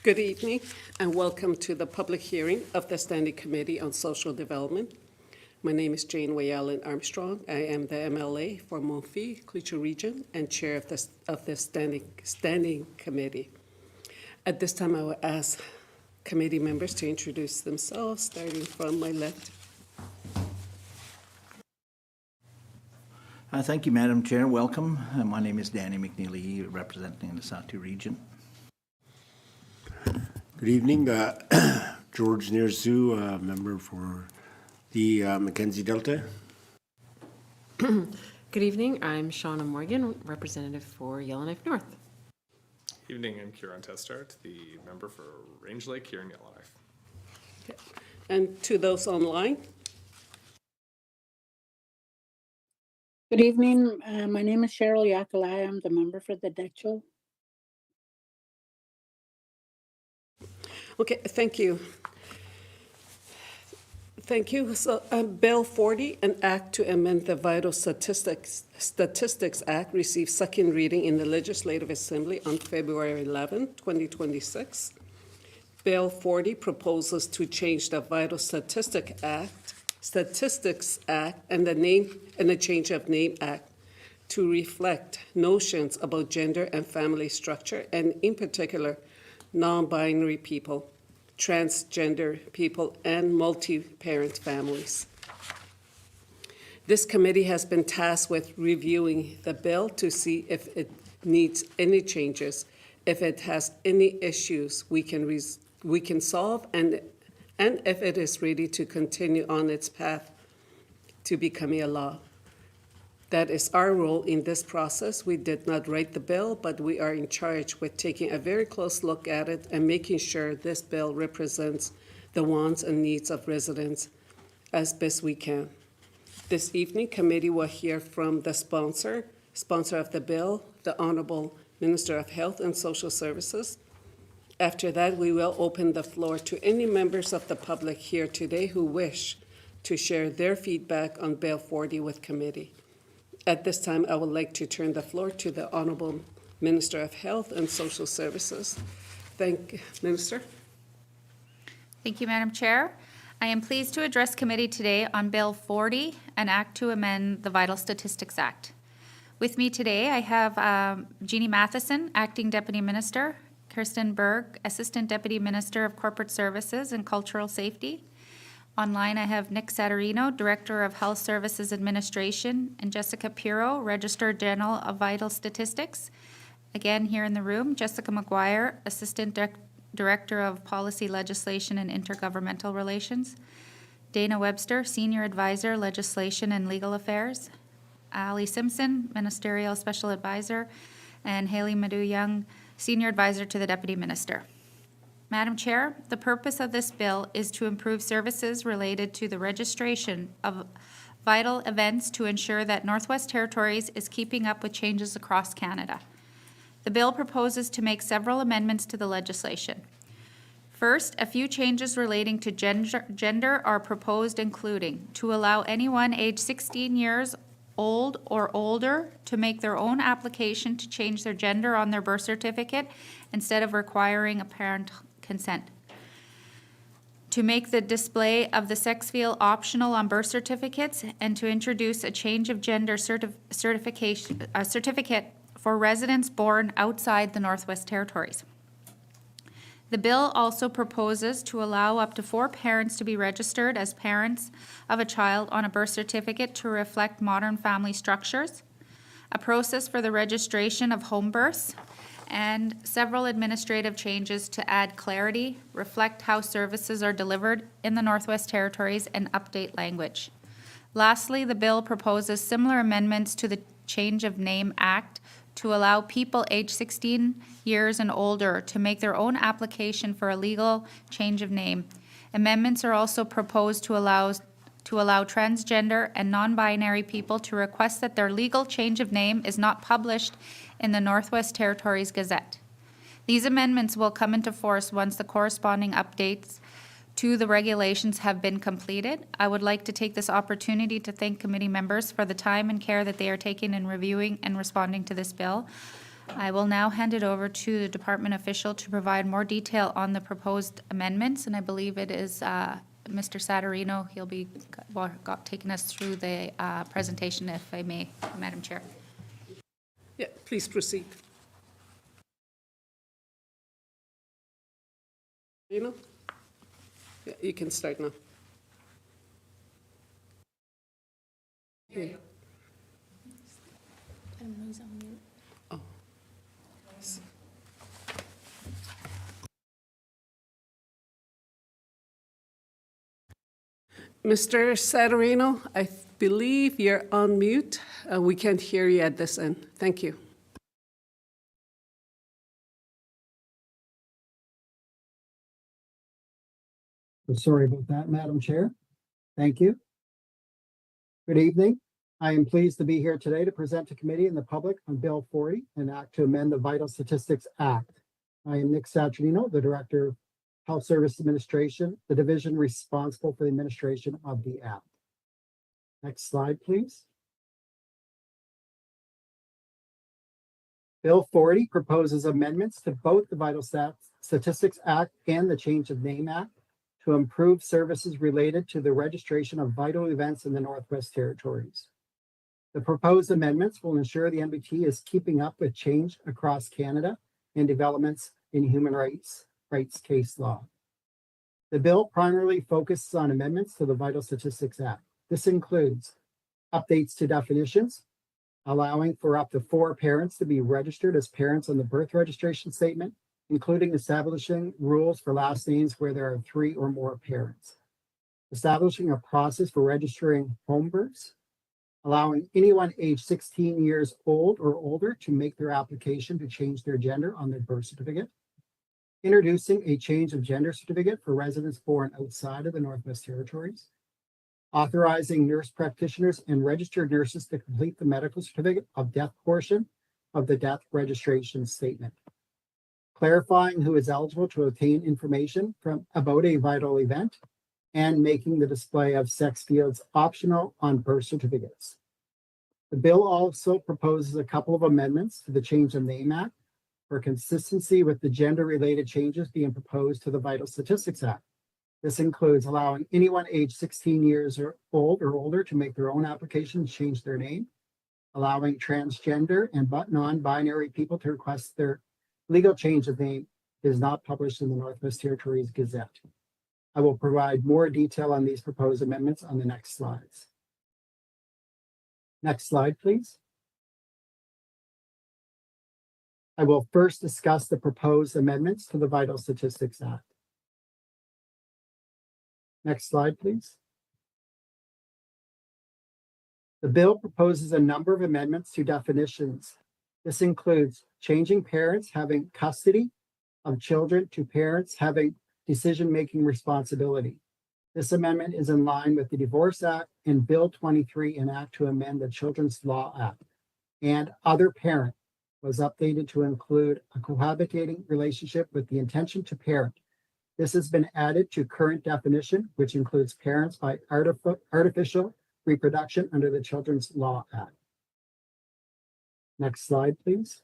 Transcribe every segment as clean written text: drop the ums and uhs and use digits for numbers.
Good evening and welcome to the public hearing of the Standing Committee on Social Development. My name is Jane Wayallen Armstrong. I am the MLA for Montfi, Clichy Region, and Chair of the Standing Committee. At this time, I will ask committee members to introduce themselves, starting from my left. Thank you, Madam Chair. Welcome. My name is Danny McNeely, representing the Satu region. Good evening. George Nierzu, member for the Mackenzie Delta. Good evening. I'm Shauna Morgan, representative for Yellowknife North. Evening, I'm Kieran Testart, the member for Range Lake here in Yellowknife. Okay. And to those online. Good evening. My name is Cheryl Yakalai. I'm the member for the Det'anchogh. Okay, thank you. Thank you. So, Bill 40, an act to amend the Vital Statistics Act, received second reading in the Legislative Assembly on February 11, 2026. Bill 40 proposes to change the Vital Statistics Act, and the Change of Name Act to reflect notions about gender and family structure, and in particular, non-binary people, transgender people, and multi-parent families. This committee has been tasked with reviewing the bill to see if it needs any changes, if it has any issues we can solve, and if it is ready to continue on its path to becoming a law. That is our role in this process. We did not write the bill, but we are in charge with taking a very close look at it and making sure this bill represents the wants and needs of residents as best we can. This evening, committee will hear from the sponsor of the bill, the Honorable Minister of Health and Social Services. After that, we will open the floor to any members of the public here today who wish to share their feedback on Bill 40 with committee. At this time, I would like to turn the floor to the Honorable Minister of Health and Social Services. Minister. Thank you, Madam Chair. I am pleased to address committee today on Bill 40, an act to amend the Vital Statistics Act. With me today, I have Jeannie Matheson, Acting Deputy Minister, Kirsten Berg, Assistant Deputy Minister of Corporate Services and Cultural Safety. Online, I have Nick Saturino, Director of Health Services Administration, and Jessica Pirro, Registrar General of Vital Statistics. Again, here in the room, Jessica McGuire, Assistant Director of Policy, Legislation, and Intergovernmental Relations. Dana Webster, Senior Advisor, Legislation and Legal Affairs. Ali Simpson, Ministerial Special Advisor, and Haley Madu-Young, Senior Advisor to the Deputy Minister. Madam Chair, the purpose of this bill is to improve services related to the registration of vital events to ensure that Northwest Territories is keeping up with changes across Canada. The bill proposes to make several amendments to the legislation. First, a few changes relating to gender are proposed, including to allow anyone aged 16 years old or older to make their own application to change their gender on their birth certificate instead of requiring a parent consent. To make the display of the sex field optional on birth certificates, and to introduce a change of gender certificate for residents born outside the Northwest Territories. The bill also proposes to allow up to 4 parents to be registered as parents of a child on a birth certificate to reflect modern family structures, a process for the registration of home births, and several administrative changes to add clarity, reflect how services are delivered in the Northwest Territories, and update language. Lastly, the bill proposes similar amendments to the Change of Name Act to allow people aged 16 years and older to make their own application for a legal change of name. Amendments are also proposed to allow transgender and non-binary people to request that their legal change of name is not published in the Northwest Territories Gazette. These amendments will come into force once the corresponding updates to the regulations have been completed. I would like to take this opportunity to thank committee members for the time and care that they are taking in reviewing and responding to this bill. I will now hand it over to the department official to provide more detail on the proposed amendments, and I believe it is Mr. Saturino. He'll be taking us through the presentation, if I may, Madam Chair. Yeah, please proceed. You know? Yeah, you can start now. Okay. Oh. Mr. Saturino, I believe you're on mute. We can't hear you at this end. Thank you. Sorry about that, Madam Chair. Thank you. Good evening. I am pleased to be here today to present to committee and the public on Bill 40, an act to amend the Vital Statistics Act. I am Nick Saturnino, the Director of Health Service Administration, the division responsible for the administration of the act. Next slide, please. Bill 40 proposes amendments to both the Vital Statistics Act and the Change of Name Act to improve services related to the registration of vital events in the Northwest Territories. The proposed amendments will ensure the NBT is keeping up with change across Canada and developments in human rights case law. The bill primarily focuses on amendments to the Vital Statistics Act. This includes updates to definitions, allowing for up to 4 parents to be registered as parents on the birth registration statement, including establishing rules for last names where there are 3 or more parents, establishing a process for registering home births, allowing anyone aged 16 years old or older to make their application to change their gender on their birth certificate, introducing a change of gender certificate for residents born outside of the Northwest Territories, authorizing nurse practitioners and registered nurses to complete the medical certificate of death portion of the death registration statement, clarifying who is eligible to obtain information about a vital event, and making the display of sex fields optional on birth certificates. The bill also proposes a couple of amendments to the Change of Name Act for consistency with the gender-related changes being proposed to the Vital Statistics Act. This includes allowing anyone aged 16 years or old or older to make their own application to change their name, allowing transgender and non-binary people to request their legal change of name is not published in the Northwest Territories Gazette. I will provide more detail on these proposed amendments on the next slides. Next slide, please. I will first discuss the proposed amendments to the Vital Statistics Act. Next slide, please. The bill proposes a number of amendments to definitions. This includes changing parents having custody of children to parents having decision-making responsibility. This amendment is in line with the Divorce Act and Bill 23, an act to amend the Children's Law Act. And other parent was updated to include a cohabitating relationship with the intention to parent. This has been added to current definition, which includes parents by artificial reproduction under the Children's Law Act. Next slide, please.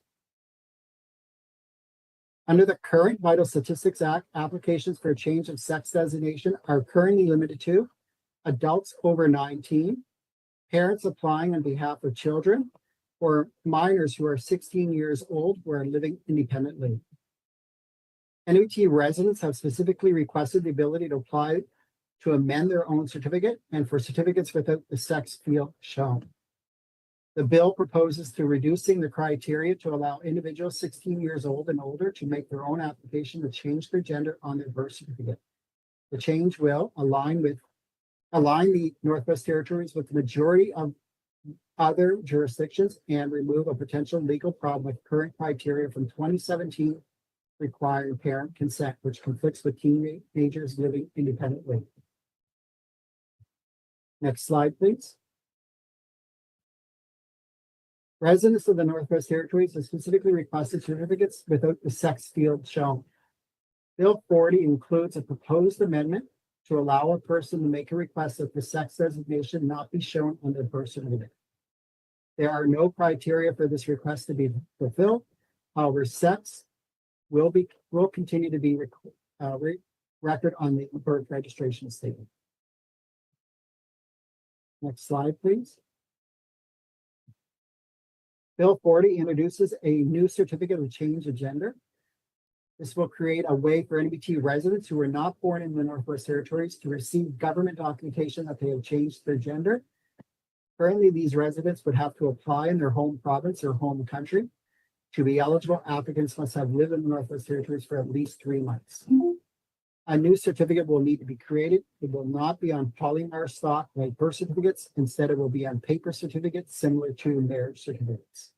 Under the current Vital Statistics Act, applications for a change of sex designation are currently limited to adults over 19, parents applying on behalf of children, or minors who are 16 years old who are living independently. NUT residents have specifically requested the ability to apply to amend their own certificate and for certificates without the sex field shown. The bill proposes to reducing the criteria to allow individuals 16 years old and older to make their own application to change their gender on their birth certificate. The change will align the Northwest Territories with the majority of other jurisdictions and remove a potential legal problem with current criteria from 2017 requiring parent consent, which conflicts with teenagers living independently. Next slide, please. Residents of the Northwest Territories have specifically requested certificates without the sex field shown. Bill 40 includes a proposed amendment to allow a person to make a request that the sex designation not be shown on their birth certificate. There are no criteria for this request to be fulfilled, However, sex will continue to be record on the birth registration statement. Next slide, please. Bill 40 introduces a new certificate of change of gender. This will create a way for NBT residents who were not born in the Northwest Territories to receive government documentation that they have changed their gender. Currently, these residents would have to apply in their home province or home country. To be eligible, applicants must have lived in the Northwest Territories for at least 3 months. A new certificate will need to be created. It will not be on polymer stock like birth certificates. Instead, it will be on paper certificates similar to marriage certificates.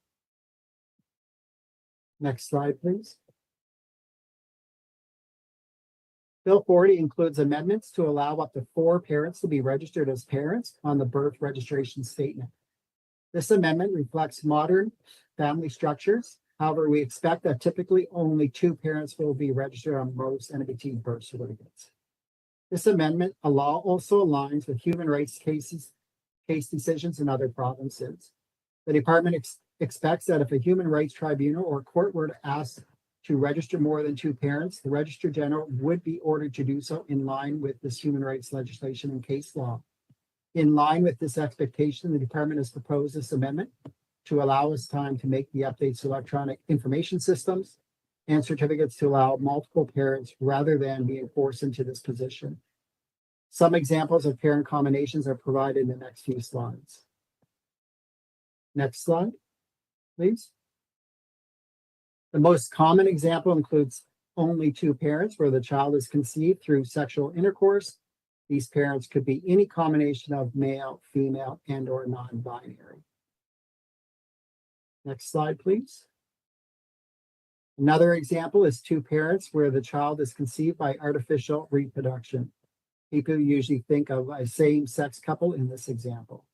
Next slide, please. Bill 40 includes amendments to allow up to 4 parents to be registered as parents on the birth registration statement. This amendment reflects modern family structures. However, we expect that typically only 2 parents will be registered on most NBT birth certificates. This amendment also aligns with human rights case decisions in other provinces. The department expects that if a human rights tribunal or court were to ask to register more than 2 parents, the Registrar General would be ordered to do so in line with this human rights legislation and case law. In line with this expectation, the department has proposed this amendment to allow us time to make the updates to electronic information systems and certificates to allow multiple parents rather than being forced into this position. Some examples of parent combinations are provided in the next few slides. Next slide, please. The most common example includes only 2 parents where the child is conceived through sexual intercourse. These parents could be any combination of male, female, and or non-binary. Next slide, please. Another example is 2 parents where the child is conceived by artificial reproduction. People usually think of a same-sex couple in this example.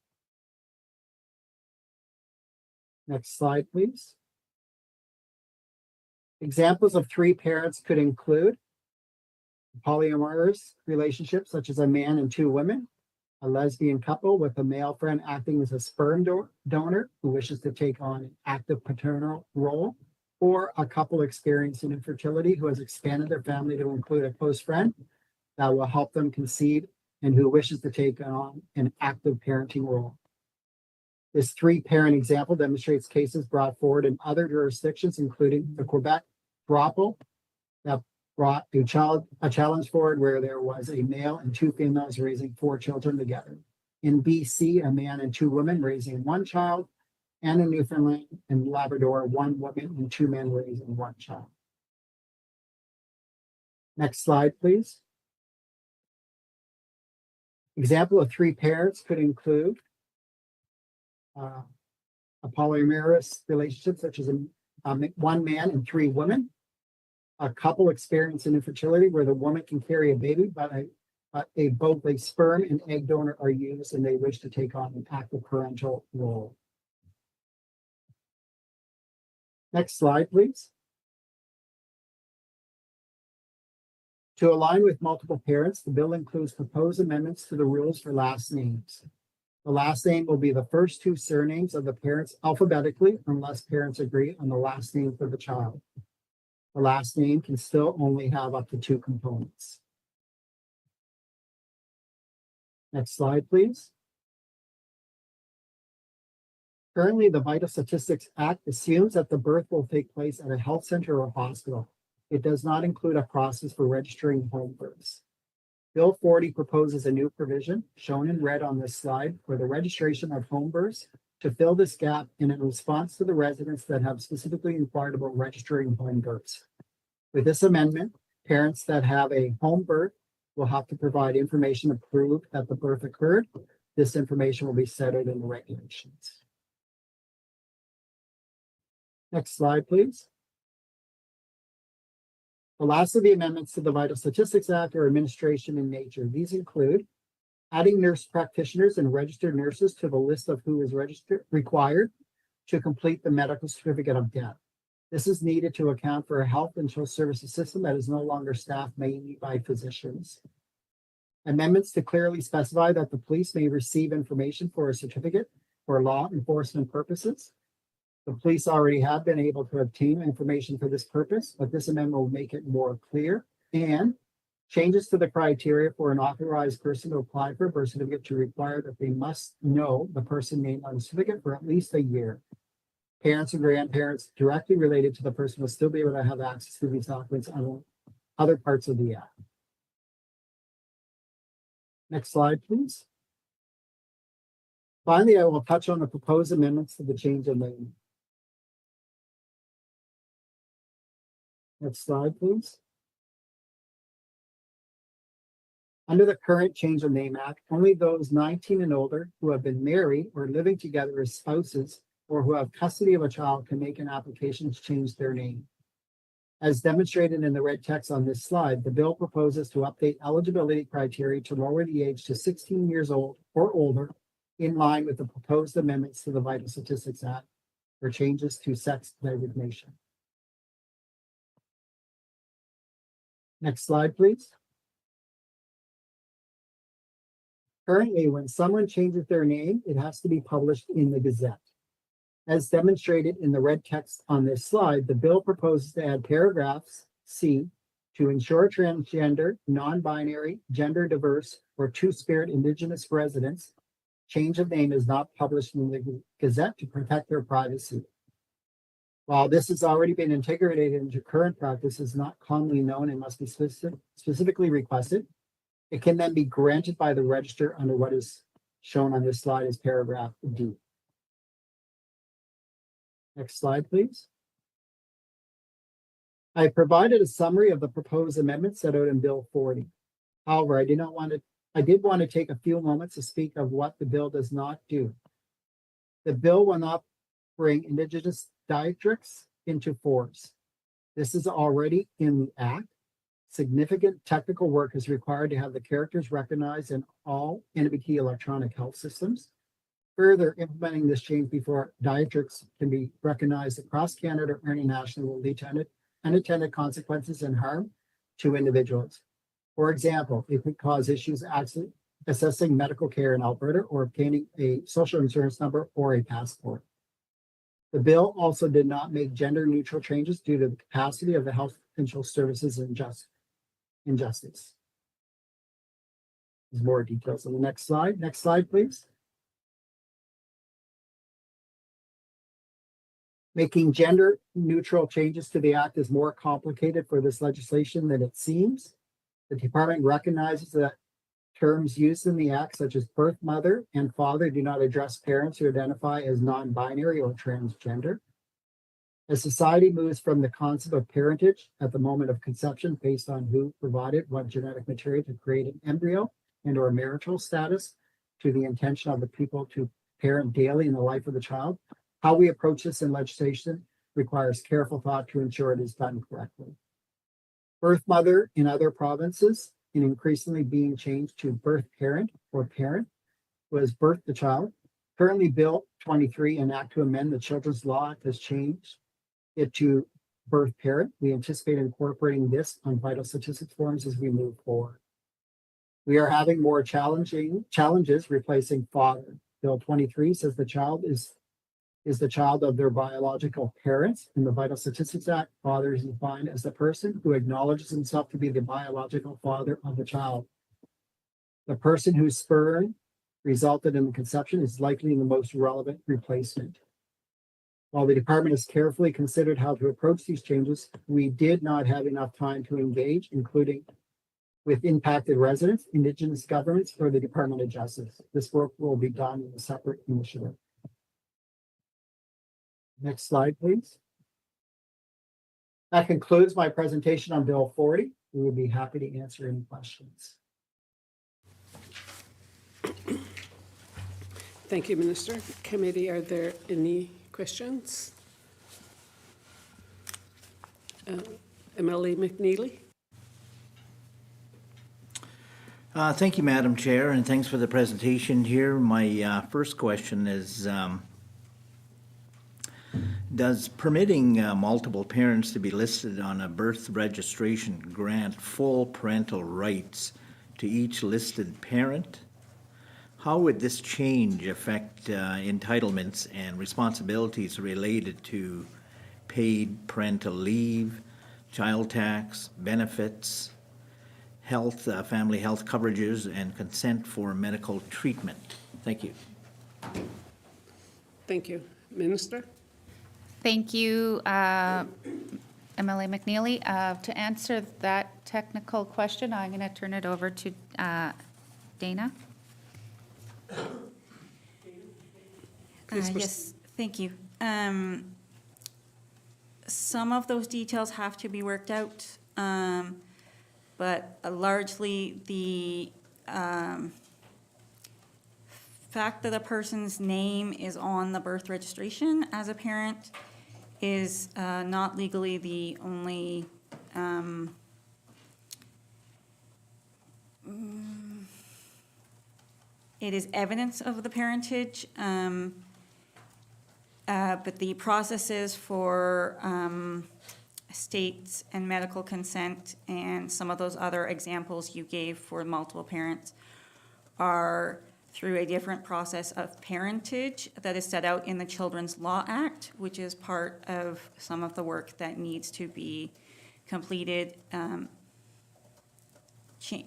Next slide, please. Examples of 3 parents could include polyamorous relationships, such as a man and 2 women, a lesbian couple with a male friend acting as a sperm donor who wishes to take on an active paternal role, or a couple experiencing infertility who has expanded their family to include a close friend that will help them conceive and who wishes to take on an active parenting role. This 3-parent example demonstrates cases brought forward in other jurisdictions, including the Quebec brothel that brought a challenge forward where there was a male and 2 females raising 4 children together. In BC, a man and 2 women raising 1 child, and in Newfoundland and Labrador, 1 woman and 2 men raising 1 child. Next slide, please. Example of 3 parents could include a polyamorous relationship, such as 1 man and 3 women, a couple experiencing infertility where the woman can carry a baby, but both a sperm and egg donor are used and they wish to take on an active parental role. Next slide, please. To align with multiple parents, the bill includes proposed amendments to the rules for last names. The last name will be the first 2 surnames of the parents alphabetically unless parents agree on the last name for the child. The last name can still only have up to 2 components. Next slide, please. Currently, the Vital Statistics Act assumes that the birth will take place at a health center or hospital. It does not include a process for registering home births. Bill 40 proposes a new provision, shown in red on this slide, for the registration of home births to fill this gap in response to the residents that have specifically inquired about registering home births. With this amendment, parents that have a home birth will have to provide information to prove that the birth occurred. This information will be set out in the regulations. Next slide, please. The last of the amendments to the Vital Statistics Act are administration in nature. These include adding nurse practitioners and registered nurses to the list of who is required to complete the medical certificate of death. This is needed to account for a health and social services system that is no longer staffed mainly by physicians. Amendments to clearly specify that the police may receive information for a certificate for law enforcement purposes. The police already have been able to obtain information for this purpose, but this amendment will make it more clear, and changes to the criteria for an authorized person to apply for a birth certificate to require that they must know the person named on the certificate for at least a year. Parents and grandparents directly related to the person will still be able to have access to these documents on other parts of the act. Next slide, please. Finally, I will touch on the proposed amendments to the change of name. Next slide, please. Under the current Change of Name Act, only those 19 and older who have been married or living together as spouses or who have custody of a child can make an application to change their name. As demonstrated in the red text on this slide, the bill proposes to update eligibility criteria to lower the age to 16 years old or older, in line with the proposed amendments to the Vital Statistics Act for changes to sex designation. Next slide, please. Currently, when someone changes their name, it has to be published in the Gazette. As demonstrated in the red text on this slide, the bill proposes to add paragraphs C to ensure transgender, non-binary, gender diverse, or two-spirit Indigenous residents change of name is not published in the Gazette to protect their privacy. While this has already been integrated into current practice, is not commonly known and must be specifically requested. It can then be granted by the register under what is shown on this slide as paragraph D. Next slide, please. I provided a summary of the proposed amendments set out in Bill 40. However, I did want to take a few moments to speak of what the bill does not do. The bill will not bring Indigenous dialects into force. This is already in the Act. Significant technical work is required to have the characters recognized in all NBT electronic health systems. Further, implementing this change before dialects can be recognized across Canada or internationally will lead to unintended consequences and harm to individuals. For example, it could cause issues accessing medical care in Alberta or obtaining a social insurance number or a passport. The bill also did not make gender neutral changes due to the capacity of the health insurance services injustice. There's more details on the next slide. Next slide, please. Making gender neutral changes to the Act is more complicated for this legislation than it seems. The department recognizes that terms used in the Act, such as birth mother and father, do not address parents who identify as non-binary or transgender. As society moves from the concept of parentage at the moment of conception based on who provided what genetic material to create an embryo and or marital status to the intention of the people to parent daily in the life of the child, how we approach this in legislation requires careful thought to ensure it is done correctly. Birth mother in other provinces, and increasingly being changed to birth parent or parent, who has birthed the child. Currently, Bill 23, an act to amend the Children's Law Act, has changed it to birth parent. We anticipate incorporating this on vital statistics forms as we move forward. We are having more challenges replacing father. Bill 23 says the child is the child of their biological parents. In the Vital Statistics Act, father is defined as the person who acknowledges himself to be the biological father of the child. The person whose sperm resulted in the conception is likely the most relevant replacement. While the department has carefully considered how to approach these changes, we did not have enough time to engage, including with impacted residents, Indigenous governments, or the Department of Justice. This work will be done in a separate initiative. Next slide, please. That concludes my presentation on Bill 40. We would be happy to answer any questions. Thank you, Minister. Committee, are there any questions? MLA McNeely? Thank you, Madam Chair, and thanks for the presentation here. My first question is, does permitting multiple parents to be listed on a birth registration grant full parental rights to each listed parent? how would this change affect entitlements and responsibilities related to paid parental leave, child tax, benefits, health, family health coverages, and consent for medical treatment? Thank you. Thank you. Minister? Thank you, MLA McNeely. To answer that technical question, I'm going to turn it over to Dana. Please proceed. Yes, thank you. Some of those details have to be worked out, but largely the fact that a person's name is on the birth registration as a parent is not legally the only it is evidence of the parentage, but the processes for states and medical consent and some of those other examples you gave for multiple parents are through a different process of parentage that is set out in the Children's Law Act, which is part of some of the work that needs to be completed,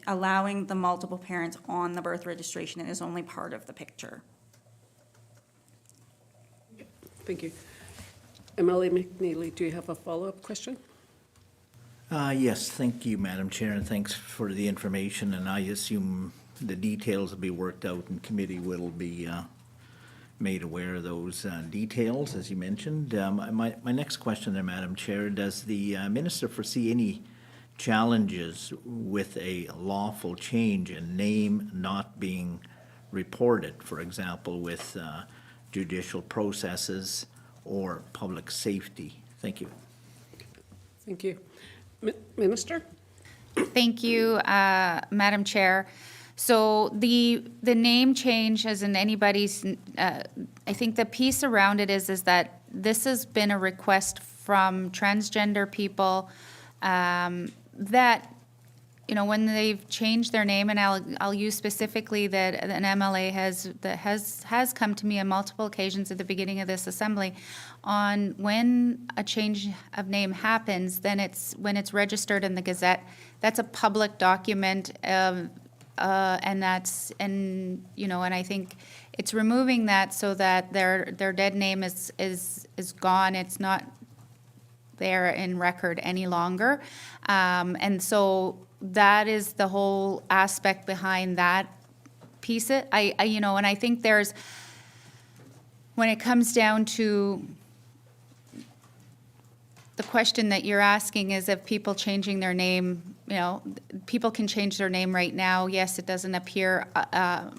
allowing the multiple parents on the birth registration is only part of the picture. Thank you. MLA McNeely, do you have a follow-up question? Yes, thank you, Madam Chair, and thanks for the information, and I assume the details will be worked out and committee will be made aware of those details, as you mentioned. My next question there, Madam Chair, does the Minister foresee any challenges with a lawful change in name not being reported, for example, with judicial processes or public safety? Thank you. Thank you. Minister? Thank you, Madam Chair. So the name change isn't anybody's, I think the piece around it is that this has been a request from transgender people that, you know, when they've changed their name, and I'll use specifically that an MLA has come to me on multiple occasions at the beginning of this assembly on when a change of name happens, then when it's registered in the Gazette, that's a public document, and you know, and I think it's removing that so that their dead name is gone. It's not there in record any longer, and so that is the whole aspect behind that piece. I you know, and I think there's, when it comes down to the question that you're asking is if people changing their name, you know, people can change their name right now. Yes, it doesn't appear,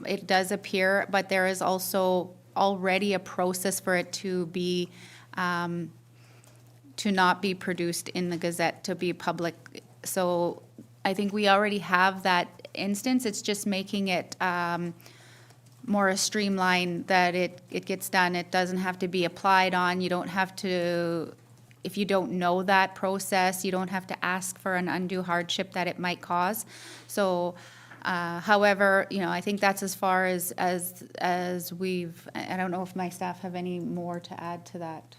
it does appear, but there is also already a process for it to be, to not be produced in the Gazette, to be public. So I think we already have that instance. It's just making it more a streamline that it gets done. It doesn't have to be applied on. You don't have to, if you don't know that process, you don't have to ask for an undue hardship that it might cause. So, however, you know, I think that's as far as we've, I don't know if my staff have any more to add to that.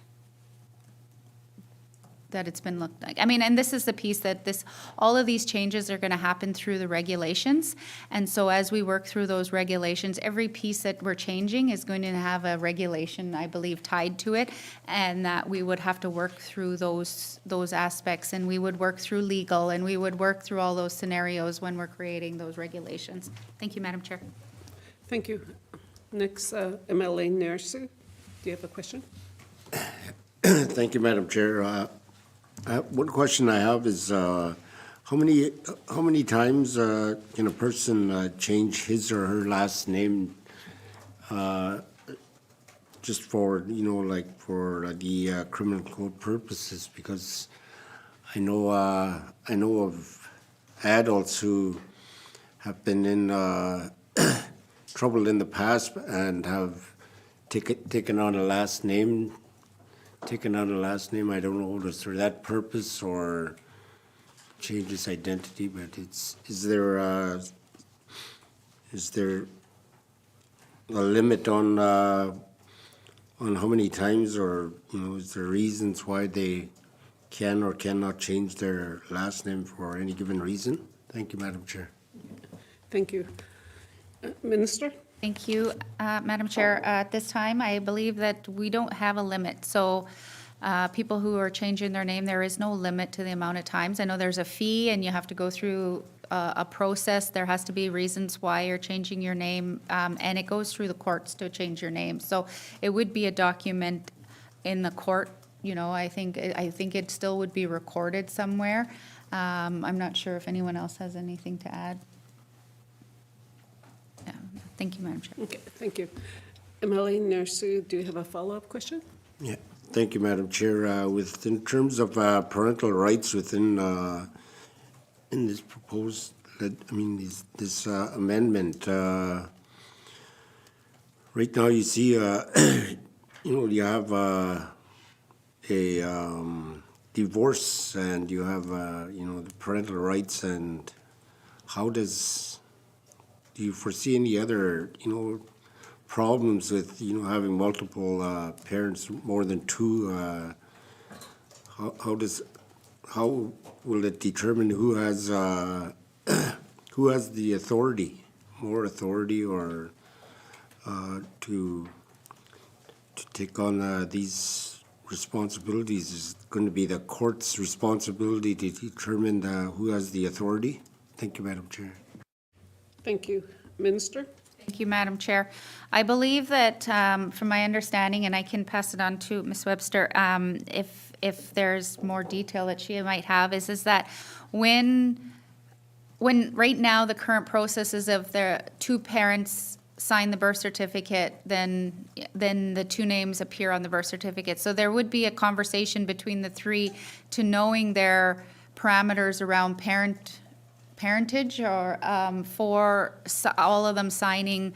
That it's been looked like. I mean, and this is the piece that all of these changes are going to happen through the regulations. And so as we work through those regulations, every piece that we're changing is going to have a regulation, I believe, tied to it, and that we would have to work through those aspects, and we would work through legal, and we would work through all those scenarios when we're creating those regulations. Thank you, Madam Chair. Thank you. Next, MLA Nersu, do you have a question? Thank you, Madam Chair. One question I have is how many times can a person change his or her last name just for, you know, like for the criminal code purposes? Because I know of adults who have been in trouble in the past and have taken on a last name. I don't know if it's for that purpose or change his identity, but is there limit on how many times, or, is there reasons why they can or cannot change their last name for any given reason? Thank you, Madam Chair. Thank you. Minister? Thank you, Madam Chair. At this time, I believe that we don't have a limit. So people who are changing their name, there is no limit to the amount of times. I know there's a fee and you have to go through a process. There has to be reasons why you're changing your name, and it goes through the courts to change your name. So it would be a document in the court. I think it still would be recorded somewhere. I'm not sure if anyone else has anything to add. Yeah. Thank you, Madam Chair. Okay, thank you. MLA Nursu, do you have a follow-up question? Yeah, thank you, Madam Chair. In terms of parental rights within in this proposed, this amendment, right now you see, you have a divorce, and you have, the parental rights, and do you foresee any other, problems with, having multiple parents, more than two? How will it determine who has the authority, more authority, or to take on these responsibilities? Is it going to be the court's responsibility to determine who has the authority? Thank you, Madam Chair. Thank you. Minister? Thank you, Madam Chair. I believe that, from my understanding, and I can pass it on to Ms. Webster, if there's more detail that she might have, is that when right now the current process is if the two parents sign the birth certificate, then the two names appear on the birth certificate. So there would be a conversation between the three to knowing their parameters around parentage, or for all of them signing,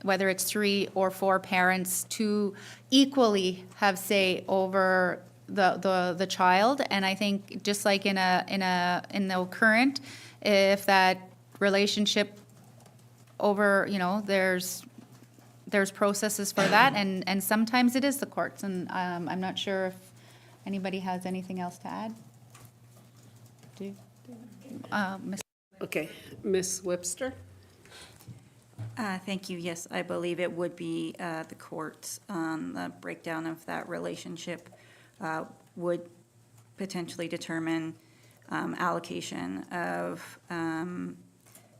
whether it's 3 or 4 parents, to equally have say over the child. And I think just like in the current, if that relationship over, there's processes for that, and sometimes it is the courts. And I'm not sure if anybody has anything else to add. Ms. Okay, Ms. Webster? Thank you. Yes, I believe it would be the courts. The breakdown of that relationship would potentially determine allocation of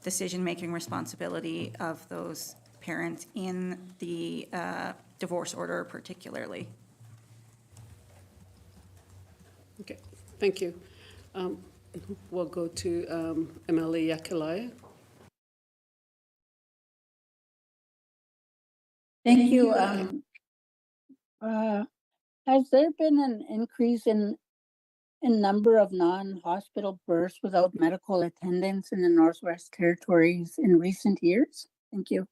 decision-making responsibility of those parents in the divorce order particularly. Okay, thank you. We'll go to MLA Yakalaya. Thank you. Has there been an increase in number of non-hospital births without medical attendance in the Northwest Territories in recent years? Thank you.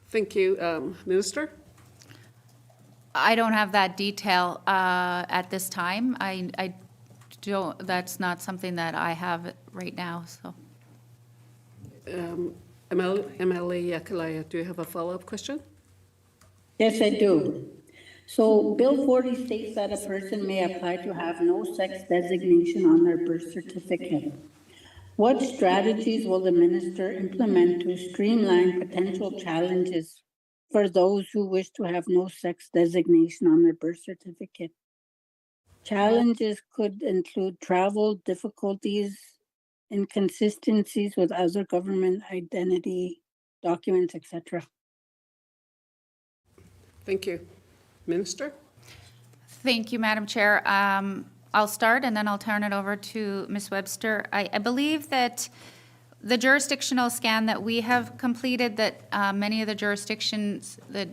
Thank you. Minister? I don't have that detail at this time. I don't, that's not something that I have right now, so. MLA Yakalaya, do you have a follow-up question? Yes, I do. So Bill 40 states that a person may apply to have no sex designation on their birth certificate. What strategies will the minister implement to streamline potential challenges for those who wish to have no sex designation on their birth certificate? Challenges could include travel difficulties, inconsistencies with other government identity documents, etc. Thank you. Minister? Thank you, Madam Chair. I'll start and then I'll turn it over to Ms. Webster. I believe that the jurisdictional scan that we have completed, that many of the jurisdictions that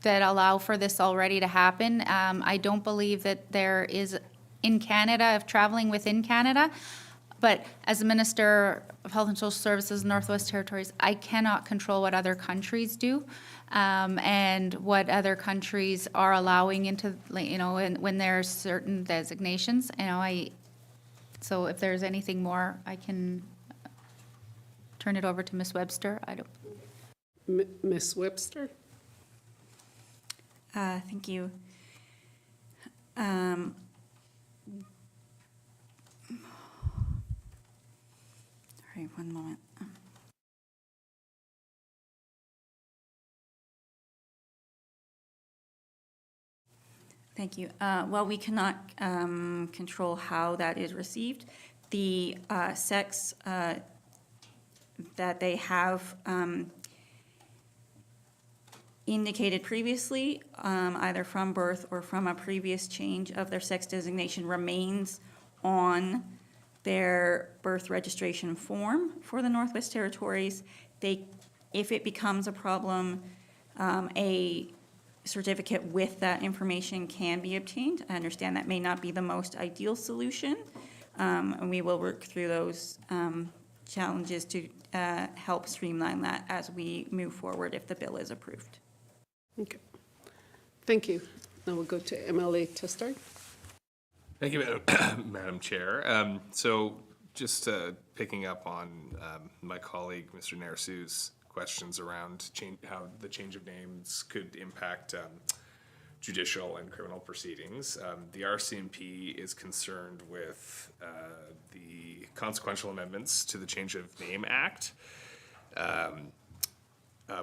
allow for this already to happen, I don't believe that there is in Canada, of traveling within Canada. But as a Minister of Health and Social Services, Northwest Territories, I cannot control what other countries do, and what other countries are allowing into, when there's certain designations. So if there's anything more, I can turn it over to Ms. Webster. Ms. Webster? Thank you. All right, one moment. Thank you. Well, we cannot control how that is received. The sex that they have indicated previously, either from birth or from a previous change of their sex designation, remains on their birth registration form for the Northwest Territories. If it becomes a problem, a certificate with that information can be obtained. I understand that may not be the most ideal solution, and we will work through those challenges to help streamline that as we move forward if the bill is approved. Okay. Thank you. Now we'll go to MLA Testard. Thank you, Madam Chair. So just picking up on my colleague, Mr. Narsu's questions around how the change of names could impact judicial and criminal proceedings. The RCMP is concerned with the consequential amendments to the Change of Name Act,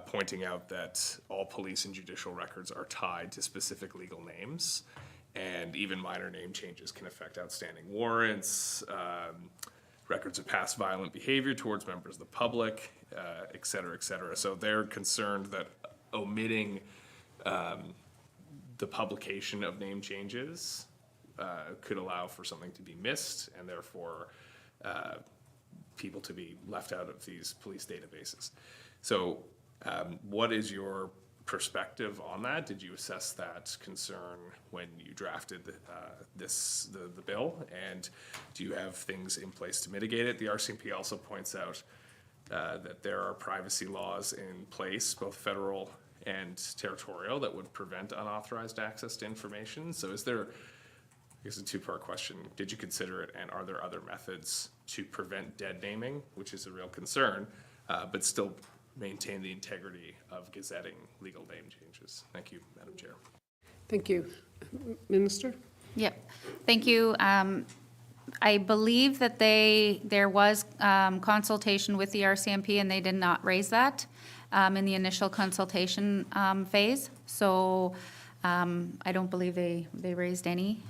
pointing out that all police and judicial records are tied to specific legal names, and even minor name changes can affect outstanding warrants, records of past violent behavior towards members of the public, et cetera, et cetera. So they're concerned that omitting the publication of name changes could allow for something to be missed, and therefore people to be left out of these police databases. So what is your perspective on that? Did you assess that concern when you drafted the bill? And do you have things in place to mitigate it? The RCMP also points out that there are privacy laws in place, both federal and territorial, that would prevent unauthorized access to information. So is there, I guess, a two-part question. Did you consider it, and are there other methods to prevent dead naming, which is a real concern, but still maintain the integrity of gazetting legal name changes? Thank you, Madam Chair. Thank you. Minister? Yep, thank you. I believe that there was consultation with the RCMP, and they did not raise that in the initial consultation phase. So I don't believe they raised any.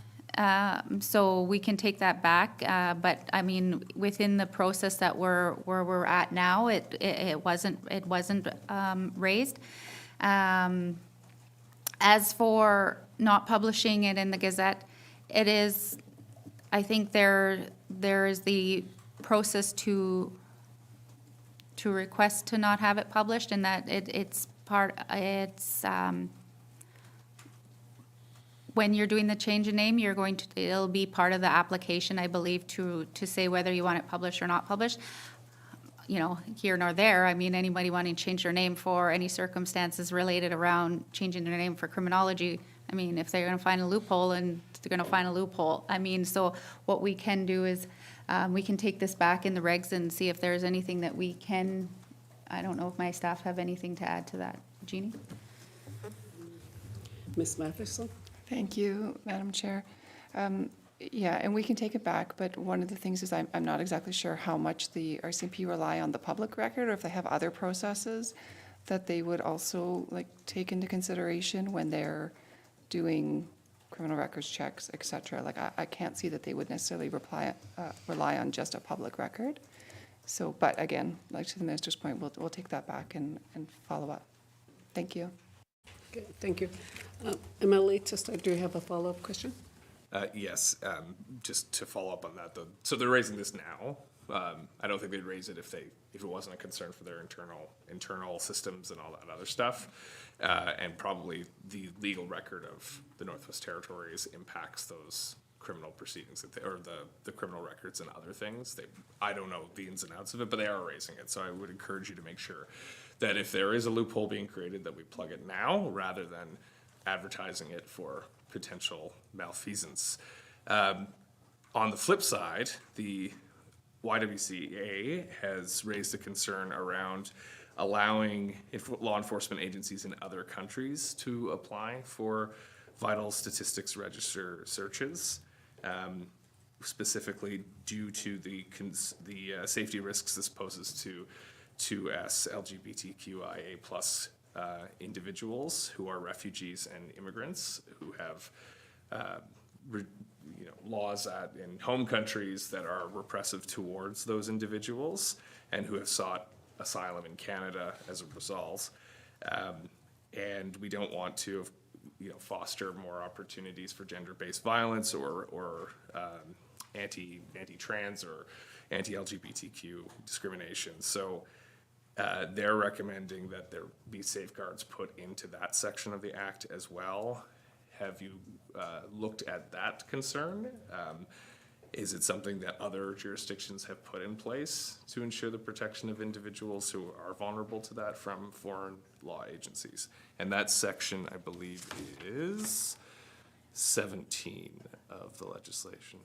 So we can take that back, but I mean, within the process that where we're at now, it wasn't raised. As for not publishing it in the Gazette, it is, I think there is the process to request to not have it published, and that it's when you're doing the change of name, it'll be part of the application, I believe, to say whether you want it published or not published. You know, here nor there. I mean, anybody wanting to change their name for any circumstances related around changing their name for criminology, I mean, if they're going to find a loophole, and they're going to find a loophole. I mean, so what we can do is we can take this back in the regs and see if there's anything that we can. I don't know if my staff have anything to add to that. Jeannie? Ms. Matheson? Thank you, Madam Chair. Yeah, and we can take it back, but one of the things is I'm not exactly sure how much the RCMP rely on the public record, or if they have other processes that they would also like take into consideration when they're doing criminal records checks, et cetera. Like I can't see that they would necessarily rely on just a public record. So, but again, like to the minister's point, we'll take that back and follow up. Thank you. Okay, thank you. MLA Testard, do you have a follow-up question? Yes, just to follow up on that, though. So they're raising this now. I don't think they'd raise it if it wasn't a concern for their internal systems and all that other stuff. And probably the legal record of the Northwest Territories impacts those criminal proceedings or the criminal records and other things. I don't know the ins and outs of it, but they are raising it. So I would encourage you to make sure that if there is a loophole being created, that we plug it now rather than advertising it for potential malfeasance. On the flip side, the YWCA has raised a concern around allowing law enforcement agencies in other countries to apply for vital statistics register searches, specifically due to the safety risks this poses to LGBTQIA plus individuals who are refugees and immigrants who have laws in home countries that are repressive towards those individuals and who have sought asylum in Canada as a result. And we don't want to foster more opportunities for gender-based violence or anti-trans or anti-LGBTQ discrimination. So they're recommending that there be safeguards put into that section of the Act as well. Have you looked at that concern? Is it something that other jurisdictions have put in place to ensure the protection of individuals who are vulnerable to that from foreign law agencies? And that section, I believe, is 17 of the legislation.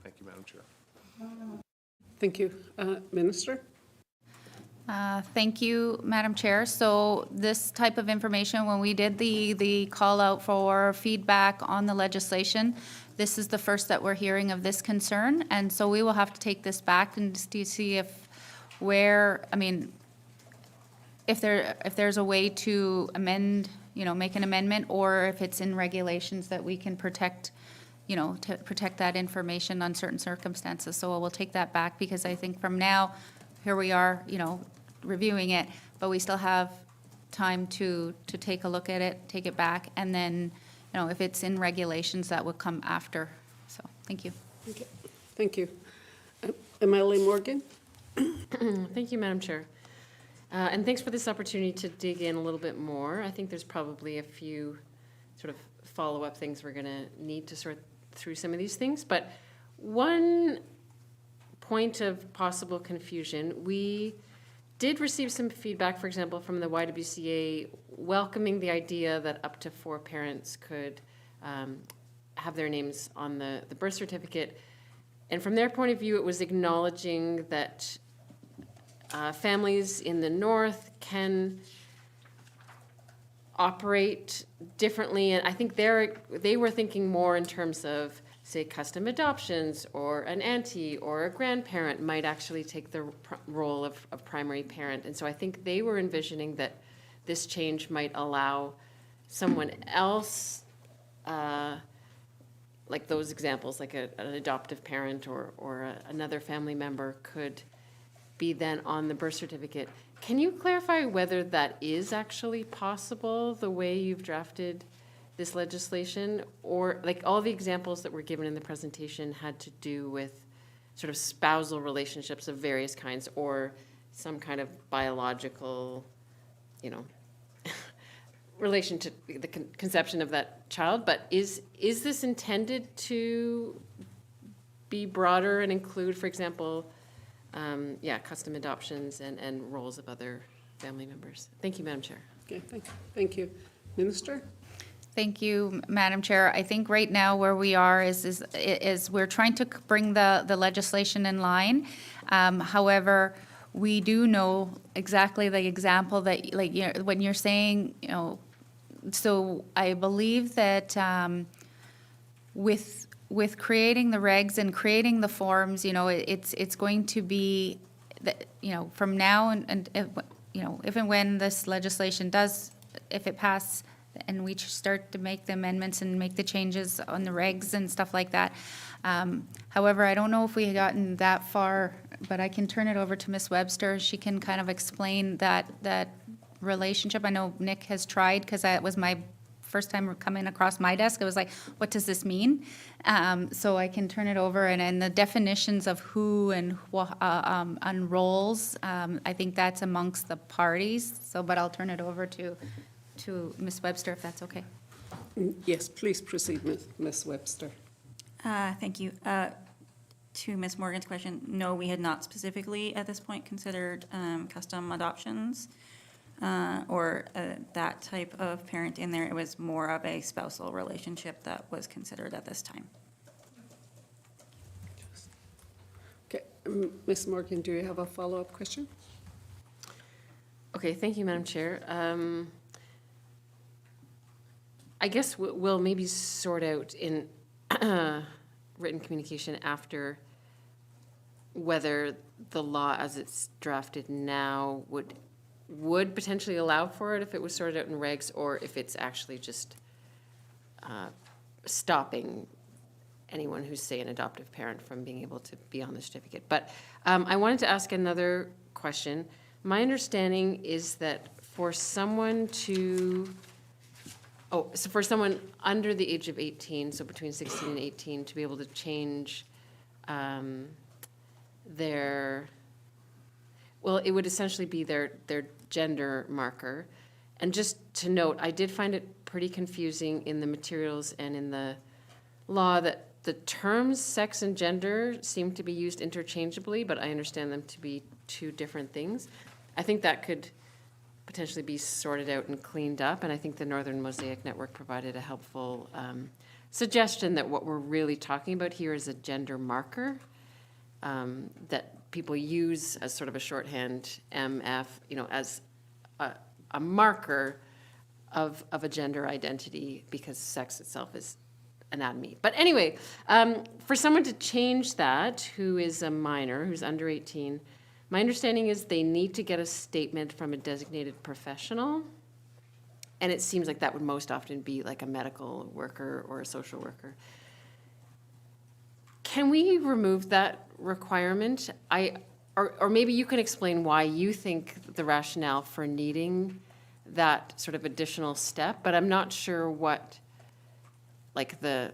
Thank you, Madam Chair. Thank you. Minister? Thank you, Madam Chair. So this type of information, when we did the call out for feedback on the legislation, this is the first that we're hearing of this concern. And so we will have to take this back and see if if there's a way to amend, make an amendment, or if it's in regulations that we can protect, to protect that information on certain circumstances. So we'll take that back, because I think from now, here we are, reviewing it, but we still have time to take a look at it, take it back, and then, if it's in regulations, that would come after. So, thank you. Okay. Thank you. MLA Morgan? Thank you, Madam Chair. And thanks for this opportunity to dig in a little bit more. I think there's probably a few sort of follow-up things we're going to need to sort through some of these things. But one point of possible confusion, we did receive some feedback, for example, from the YWCA, welcoming the idea that up to 4 parents could have their names on the birth certificate. And from their point of view, it was acknowledging that families in the north can operate differently. And I think they were thinking more in terms of, say, custom adoptions, or an auntie or a grandparent might actually take the role of primary parent. And so I think they were envisioning that this change might allow someone else, like those examples, like an adoptive parent or another family member could be then on the birth certificate. Can you clarify whether that is actually possible, the way you've drafted this legislation? Or like all the examples that were given in the presentation had to do with sort of spousal relationships of various kinds, or some kind of biological, relation to the conception of that child. But is this intended to be broader and include, for example, custom adoptions and roles of other family members? Thank you, Madam Chair. Okay, thank you. Minister? Thank you, Madam Chair. I think right now where we are is we're trying to bring the legislation in line. However, we do know exactly the example that, when you're saying, so I believe that with creating the regs and creating the forms, it's going to be that, from now and if and when this legislation does, if it passes, and we start to make the amendments and make the changes on the regs and stuff like that. However, I don't know if we had gotten that far, but I can turn it over to Ms. Webster. She can kind of explain that relationship. I know Nick has tried, because that was my first time coming across my desk. I was like, what does this mean? So I can turn it over, and the definitions of who and on roles, I think that's amongst the parties. So, but I'll turn it over to Ms. Webster, if that's okay. Yes, please proceed, Ms. Webster. Thank you. To Ms. Morgan's question, no, we had not specifically at this point considered custom adoptions or that type of parent in there. It was more of a spousal relationship that was considered at this time. Okay, Ms. Morgan, do you have a follow-up question? Okay, thank you, Madam Chair. I guess we'll maybe sort out in written communication after whether the law as it's drafted now would potentially allow for it if it was sorted out in regs, or if it's actually just stopping anyone who's, say, an adoptive parent from being able to be on the certificate. But I wanted to ask another question. My understanding is that for someone for someone under the age of 18, so between 16 and 18, to be able to change it would essentially be their gender marker. And just to note, I did find it pretty confusing in the materials and in the law that the terms sex and gender seem to be used interchangeably, but I understand them to be two different things. I think that could potentially be sorted out and cleaned up, and I think the Northern Mosaic Network provided a helpful suggestion that what we're really talking about here is a gender marker that people use as sort of a shorthand, MF, as a marker of a gender identity, because sex itself is anatomy. But anyway, for someone to change that who is a minor, who's under 18, my understanding is they need to get a statement from a designated professional. And it seems like that would most often be like a medical worker or a social worker. Can we remove that requirement? Or maybe you can explain why you think the rationale for needing that sort of additional step, but I'm not sure what, like the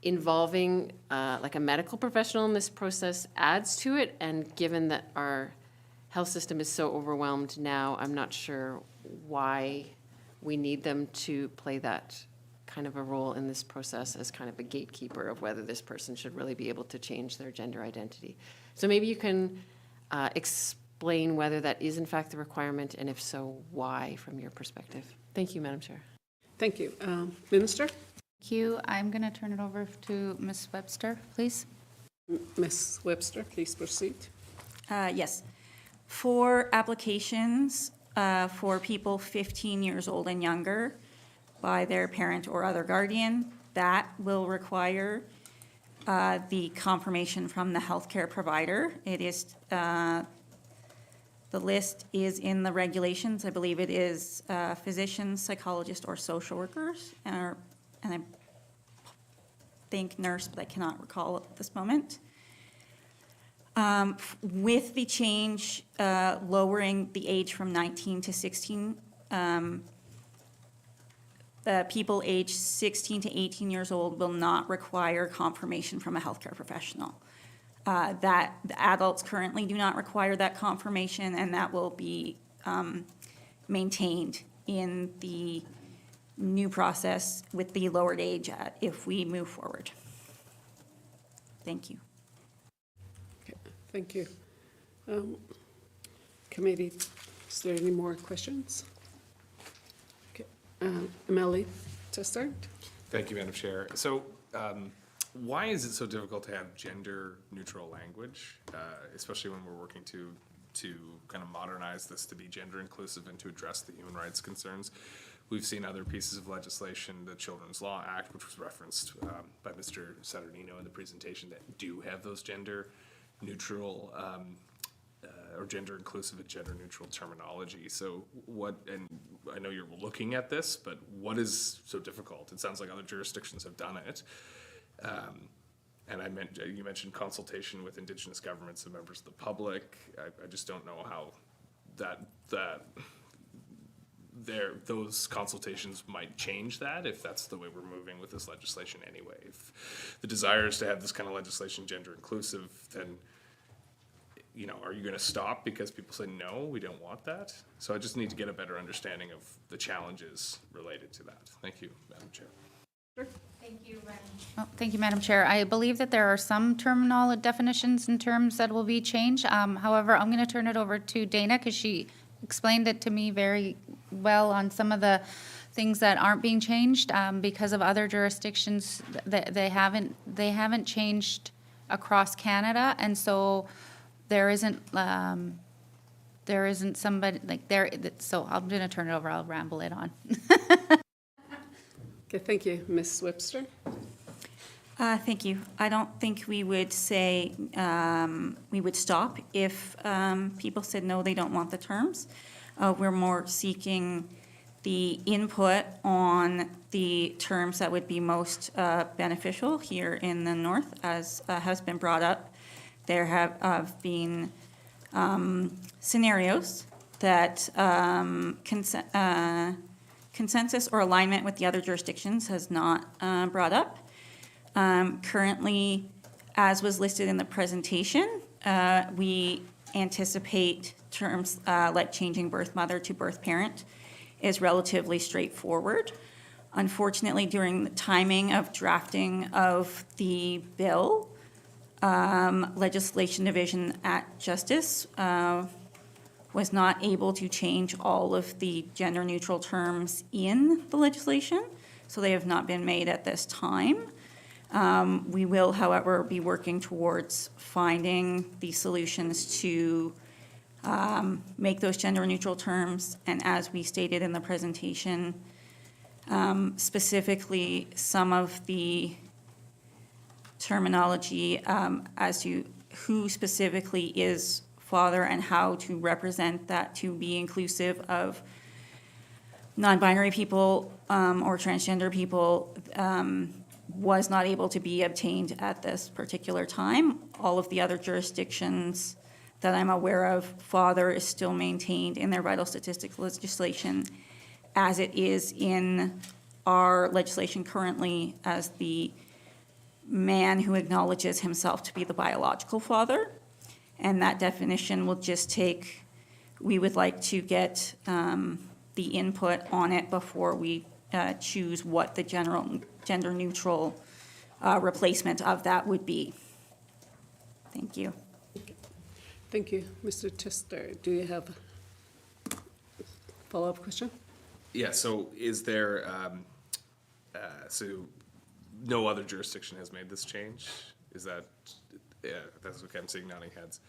involving like a medical professional in this process adds to it. And given that our health system is so overwhelmed now, I'm not sure why we need them to play that kind of a role in this process as kind of a gatekeeper of whether this person should really be able to change their gender identity. So maybe you can explain whether that is in fact the requirement, and if so, why from your perspective. Thank you, Madam Chair. Thank you. Minister? Thank you. I'm going to turn it over to Ms. Webster, please. Ms. Webster, please proceed. Yes. For applications for people 15 years old and younger by their parent or other guardian, that will require the confirmation from the healthcare provider. It is, the list is in the regulations. I believe it is physicians, psychologists, or social workers, and I think nurse, but I cannot recall at this moment. With the change lowering the age from 19 to 16, people aged 16 to 18 years old will not require confirmation from a healthcare professional. That the adults currently do not require that confirmation, and that will be maintained in the new process with the lowered age if we move forward. Thank you. Okay, thank you. Committee, is there any more questions? Okay, Melly, to start. Thank you, Madam Chair. So why is it so difficult to have gender-neutral language, especially when we're working to kind of modernize this to be gender inclusive and to address the human rights concerns? We've seen other pieces of legislation, the Children's Law Act, which was referenced by Mr. Saturnino in the presentation, that do have those gender-neutral or gender-inclusive and gender-neutral terminology. So and I know you're looking at this, but what is so difficult? It sounds like other jurisdictions have done it. And you mentioned consultation with Indigenous governments and members of the public. I just don't know how those consultations might change that, if that's the way we're moving with this legislation anyway. If the desire is to have this kind of legislation gender inclusive, then, are you gonna stop because people say, no, we don't want that? So I just need to get a better understanding of the challenges related to that. Thank you, Madam Chair. Thank you, Madam Chair. I believe that there are some terminology definitions and terms that will be changed. However, I'm going to turn it over to Dana because she explained it to me very well on some of the things that aren't being changed because of other jurisdictions that they haven't changed across Canada, and so there isn't there isn't somebody, like, there, so I'm going to turn it over, I'll ramble it on. Okay, thank you. Ms. Webster? Thank you. I don't think we would say, we would stop if people said, no, they don't want the terms. We're more seeking the input on the terms that would be most beneficial here in the north, as has been brought up. There have been scenarios that consensus or alignment with the other jurisdictions has not brought up. Currently, as was listed in the presentation, we anticipate terms like changing birth mother to birth parent is relatively straightforward. Unfortunately, during the timing of drafting of the bill, Legislation Division at Justice was not able to change all of the gender-neutral terms in the legislation, so they have not been made at this time. We will, however, be working towards finding the solutions to make those gender-neutral terms, and as we stated in the presentation, specifically some of the terminology as to who specifically is father and how to represent that to be inclusive of non-binary people or transgender people was not able to be obtained at this particular time. All of the other jurisdictions that I'm aware of, father is still maintained in their vital statistics legislation as it is in our legislation currently as the man who acknowledges himself to be the biological father. And that definition will just take, we would like to get the input on it before we choose what the gender neutral replacement of that would be. Thank you. Thank you. Mr. Chester, do you have a follow-up question? Yeah, so is there, so no other jurisdiction has made this change? Is that, yeah, that's okay, I'm seeing nodding heads.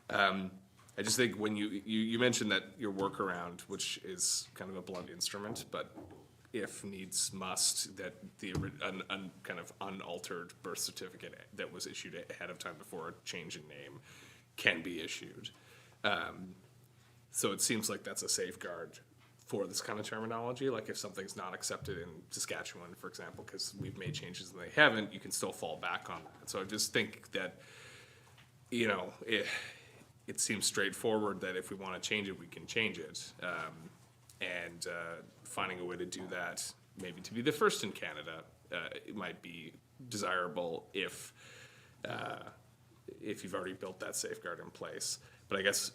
I just think when you mentioned that your workaround, which is kind of a blunt instrument, but if needs must, that the kind of unaltered birth certificate that was issued ahead of time before a change in name can be issued. So it seems like that's a safeguard for this kind of terminology. Like if something's not accepted in Saskatchewan, for example, because we've made changes and they haven't, you can still fall back on that. So I just think that, you know, it seems straightforward that if we want to change it, we can change it. And finding a way to do that, maybe to be the first in Canada, it might be desirable if you've already built that safeguard in place. But I guess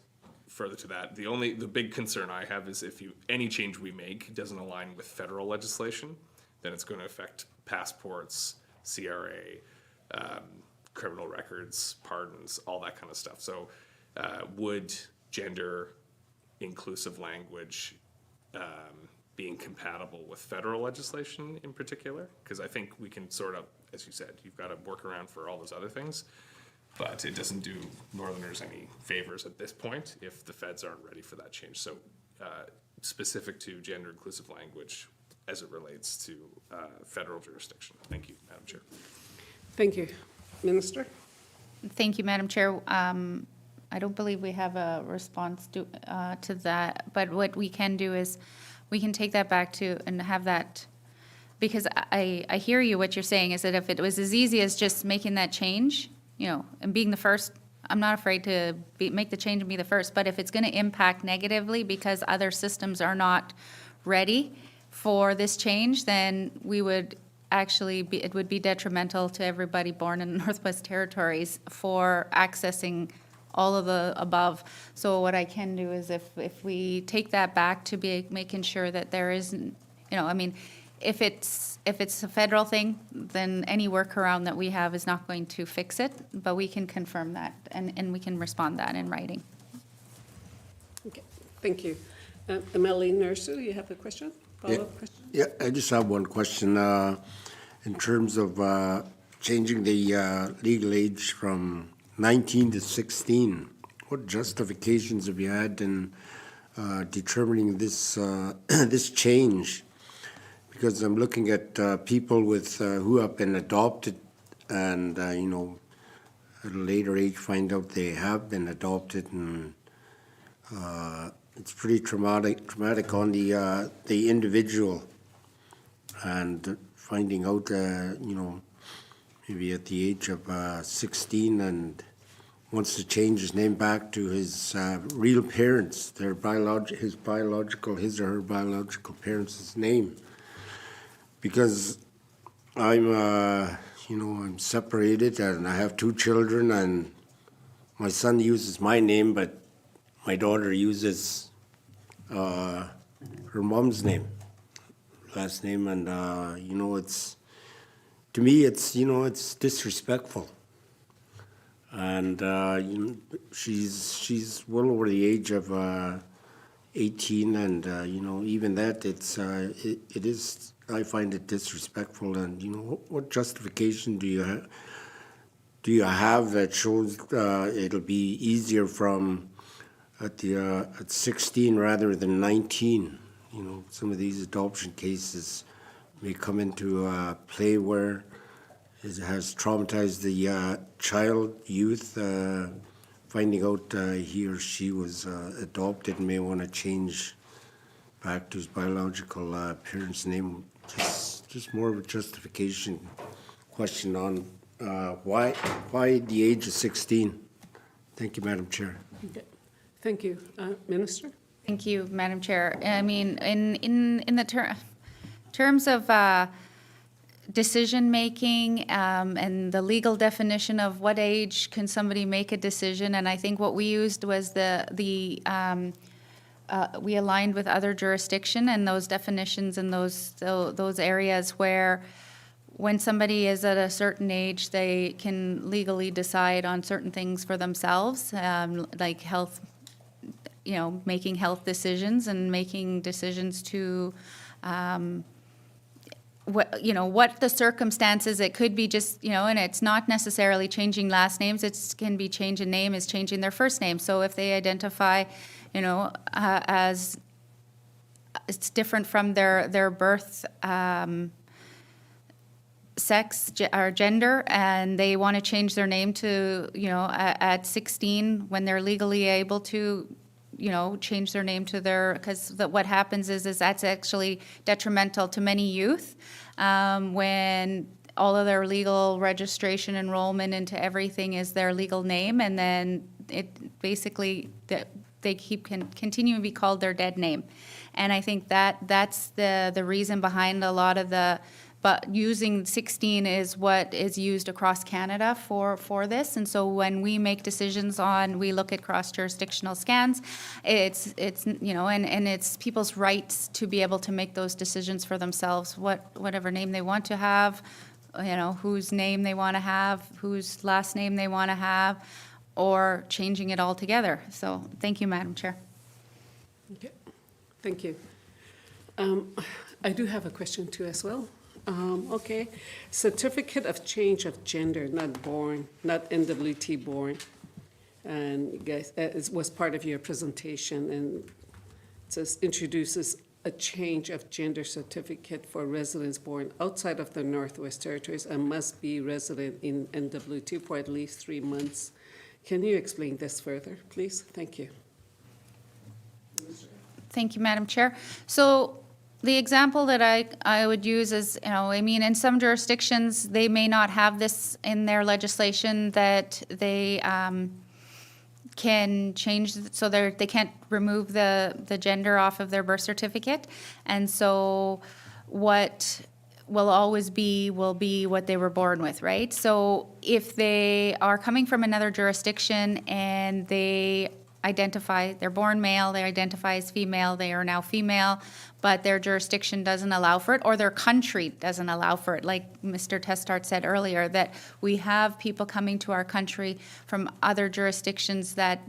further to that, the big concern I have is if any change we make doesn't align with federal legislation, then it's going to affect passports, CRA, criminal records, pardons, all that kind of stuff. So would gender inclusive language being compatible with federal legislation in particular? Because I think we can sort of, as you said, you've got to work around for all those other things, but it doesn't do Northerners any favors at this point if the feds aren't ready for that change. So specific to gender inclusive language as it relates to federal jurisdiction. Thank you, Madam Chair. Thank you. Minister? Thank you, Madam Chair. I don't believe we have a response to that, but what we can do is we can take that back to and have that, because I hear you, what you're saying is that if it was as easy as just making that change, you know, and being the first, I'm not afraid to make the change and be the first, but if it's going to impact negatively because other systems are not ready for this change, then we would actually it would be detrimental to everybody born in the Northwest Territories for accessing all of the above. So what I can do is if we take that back to be making sure that there isn't, you know, I mean, if it's a federal thing, then any workaround that we have is not going to fix it, but we can confirm that and we can respond that in writing. Okay, thank you. Emily Nursu, you have a question? Follow-up question? Yeah, I just have one question. In terms of changing the legal age from 19 to 16, what justifications have you had in determining this this change? Because I'm looking at people with who have been adopted, and you know, at a later age find out they have been adopted, and it's pretty traumatic on the individual, and finding out you know, maybe at the age of 16 and wants to change his name back to his real parents, his or her biological parents' name. Because I'm, you know, I'm separated and I have 2 children, and my son uses my name, but my daughter uses her mom's name, last name, and you know, it's, to me, it's, you know, it's disrespectful. And you know, she's well over the age of 18, and you know, even that, it is, I find it disrespectful. And you know, what justification do you have that shows it'll be easier from at 16 rather than 19? You know, some of these adoption cases may come into play where it has traumatized the youth, finding out he or she was adopted and may want to change back to his biological parents' name. Just more of a justification question on why the age of 16. Thank you, Madam Chair. Okay. Thank you. Minister? Thank you, Madam Chair. I mean, in the terms of decision-making and the legal definition of what age can somebody make a decision, and I think what we used was we aligned with other jurisdiction and those definitions and those areas where when somebody is at a certain age, they can legally decide on certain things for themselves, like health, you know, making health decisions and making decisions to what the circumstances. It could be just, you know, and it's not necessarily changing last names. It can be changing name is changing their first name. So if they identify, you know, as it's different from their birth sex or gender, and they want to change their name to, you know, at 16 when they're legally able to, you know, change their name to their, because what happens is that's actually detrimental to many youth when all of their legal registration, enrollment into everything is their legal name, and then it basically they continue to be called their dead name. And I think that's the reason behind a lot of but using 16 is what is used across Canada for this. And so when we make decisions we look at cross-jurisdictional scans, it's you know, and it's people's rights to be able to make those decisions for themselves, whatever name they want to have, you know, whose name they want to have, whose last name they want to have, or changing it altogether. So thank you, Madam Chair. Okay. Thank you. I do have a question too as well. Okay, certificate of change of gender, not born, not NWT born. And you guys, it was part of your presentation, and it says introduces a change of gender certificate for residents born outside of the Northwest Territories and must be resident in NWT for at least 3 months. Can you explain this further, please? Thank you. Thank you, Madam Chair. So the example that I would use is, you know, I mean, in some jurisdictions, they may not have this in their legislation that they can change, so they can't remove the gender off of their birth certificate. And so what will always be will be what they were born with, right? So if they are coming from another jurisdiction and they're born male, they identify as female, they are now female, but their jurisdiction doesn't allow for it, or their country doesn't allow for it. Like Mr. Testart said earlier, that we have people coming to our country from other jurisdictions that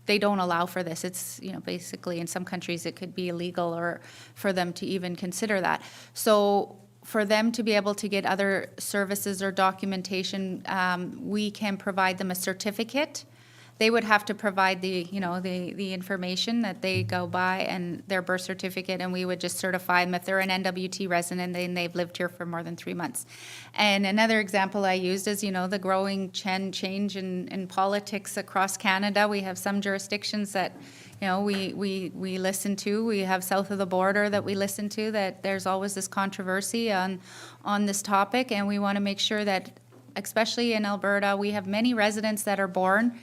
they don't allow for this. It's, you know, basically in some countries it could be illegal or for them to even consider that. So for them to be able to get other services or documentation, we can provide them a certificate. they would have to provide the, you know, the information that they go by and their birth certificate, and we would just certify them if they're an NWT resident and they've lived here for more than 3 months. And another example I used is, you know, the growing change in politics across Canada. We have some jurisdictions that, you know, we listen to. We have south of the border that we listen to, that there's always this controversy on this topic, and we want to make sure that, especially in Alberta, we have many residents that are born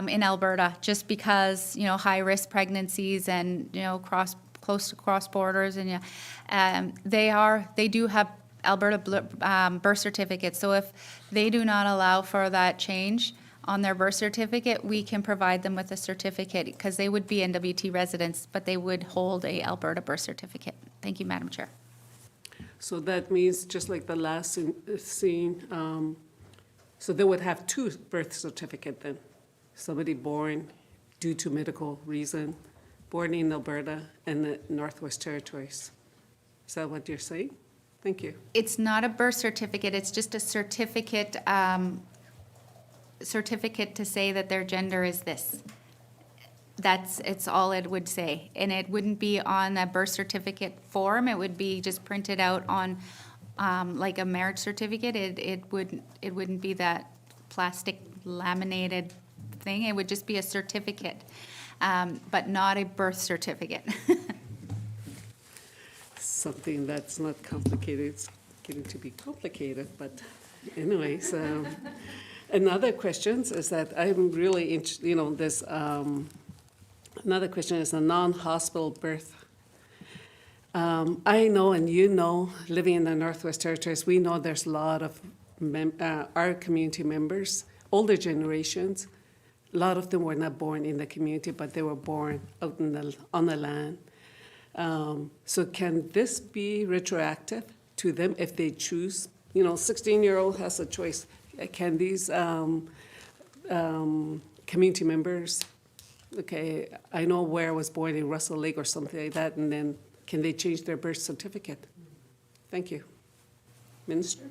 in Alberta just because, you know, high-risk pregnancies and, you know, close to cross borders, and they do have Alberta birth certificates. So if they do not allow for that change on their birth certificate, we can provide them with a certificate, because they would be NWT residents, but they would hold a Alberta birth certificate. Thank you, Madam Chair. So that means, just like the last scene, so they would have 2 birth certificates then? Somebody born due to medical reason, born in Alberta and the Northwest Territories. Is that what you're saying? Thank you. It's not a birth certificate, it's just a certificate, certificate to say that their gender is this. It's all it would say. And it wouldn't be on a birth certificate form, it would be just printed out on, like a marriage certificate. It wouldn't be that plastic laminated thing, it would just be a certificate, but not a birth certificate. Something that's not complicated, it's getting to be complicated, but anyways. Another question is that I'm really interested, you know, this, another question is a non-hospital birth. I know, and you know, living in the Northwest Territories, we know there's a lot of our community members, older generations. A lot of them were not born in the community, but they were born out on the land. So can this be retroactive to them if they choose? You know, 16-year-old has a choice. Can these community members, okay, I know where I was born in Russell Lake or something like that, and then can they change their birth certificate? Thank you. Minister?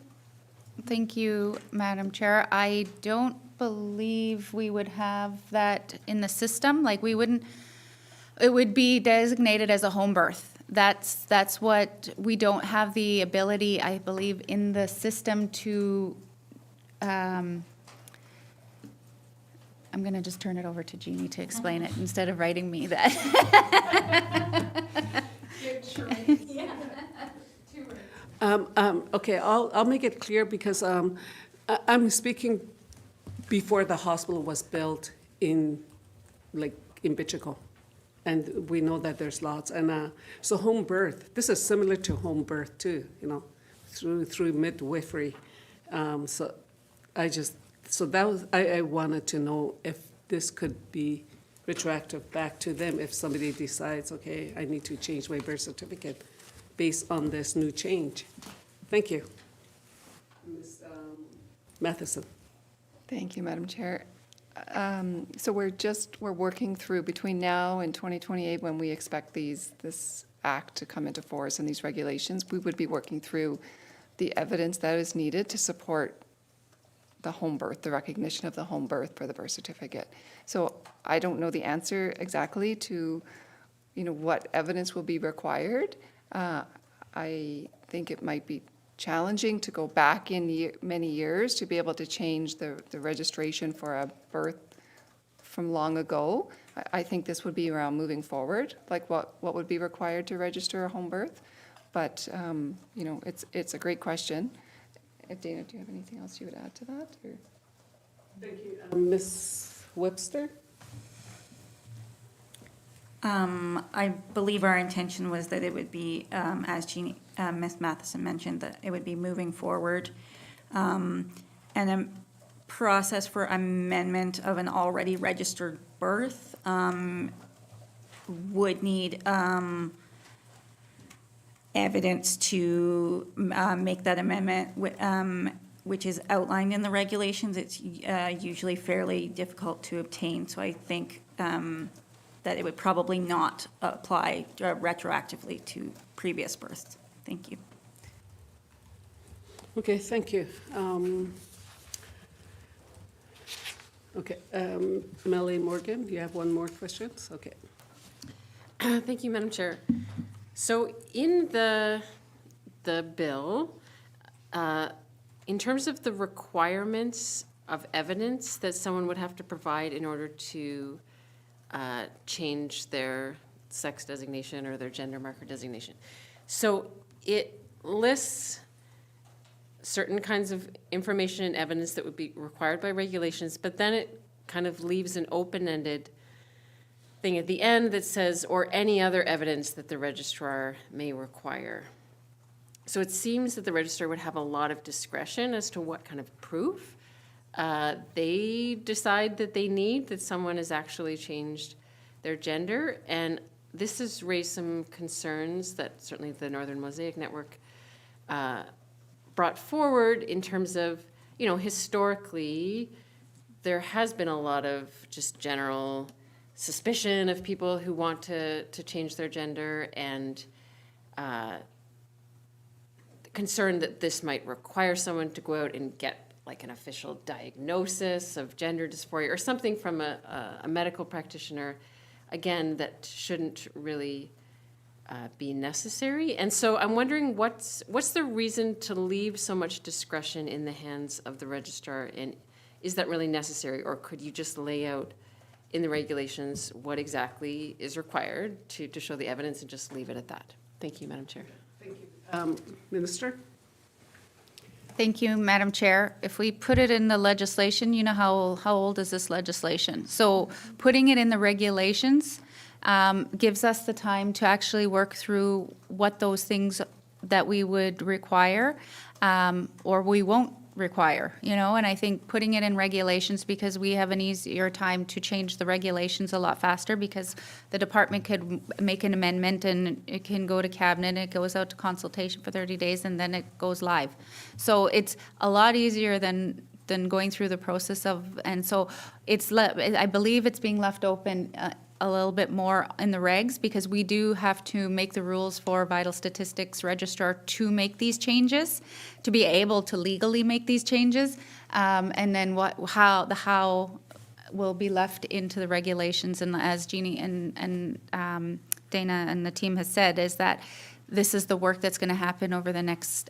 Thank you, Madam Chair. I don't believe we would have that in the system. Like, we wouldn't, it would be designated as a home birth. That's what, we don't have the ability, I believe, in the system to, I'm going to just turn it over to Jeannie to explain it instead of writing me that. Okay, I'll make it clear, because I'm speaking before the hospital was built in Det'anchogh. And we know that there's lots. And so home birth, this is similar to home birth too, you know, through midwifery. So that was, I wanted to know if this could be retroactive back to them if somebody decides, okay, I need to change my birth certificate based on this new change. Thank you. Ms. Matheson. Thank you, Madam Chair. So we're working through between now and 2028, when we expect this act to come into force and these regulations, we would be working through the evidence that is needed to support the home birth, the recognition of the home birth for the birth certificate. So I don't know the answer exactly to, you know, what evidence will be required. I think it might be challenging to go back in many years to be able to change the registration for a birth from long ago. I think this would be around moving forward, like what would be required to register a home birth. But, you know, it's a great question. Dana, do you have anything else you would add to that? Or? Thank you. Ms. Webster? I believe our intention was that it would be, as Ms. Matheson mentioned, that it would be moving forward. And a process for amendment of an already registered birth would need evidence to make that amendment, which is outlined in the regulations. It's usually fairly difficult to obtain, so I think that it would probably not apply retroactively to previous births. Thank you. Okay, thank you. Okay, Melanie Morgan, you have one more question? Okay. Thank you, Madam Chair. So in the bill, in terms of the requirements of evidence that someone would have to provide in order to change their sex designation or their gender marker designation. So it lists certain kinds of information and evidence that would be required by regulations, but then it kind of leaves an open-ended thing at the end that says, or any other evidence that the registrar may require. So it seems that the registrar would have a lot of discretion as to what kind of proof they decide that they need, that someone has actually changed their gender. And this has raised some concerns that certainly the Northern Mosaic Network brought forward in terms of, historically, there has been a lot of just general suspicion of people who want to change their gender, and concern that this might require someone to go out and get like an official diagnosis of gender dysphoria or something from a medical practitioner, again, that shouldn't really be necessary. And so I'm wondering what's the reason to leave so much discretion in the hands of the registrar, and is that really necessary, or could you just lay out in the regulations what exactly is required to show the evidence and just leave it at that? Thank you, Madam Chair. Minister? Thank you, Madam Chair. If we put it in the legislation, you know how old is this legislation? So putting it in the regulations gives us the time to actually work through what those things that we would require or we won't require, and I think putting it in regulations, because we have an easier time to change the regulations a lot faster, because the department could make an amendment and it can go to cabinet, it goes out to consultation for 30 days, and then it goes live. So it's a lot easier than going through the process of, and so I believe it's being left open a little bit more in the regs, because we do have to make the rules for vital statistics registrar to make these changes, to be able to legally make these changes, and then how will be left into the regulations. And as Jeannie and Dana and the team has said, is that this is the work that's going to happen over the next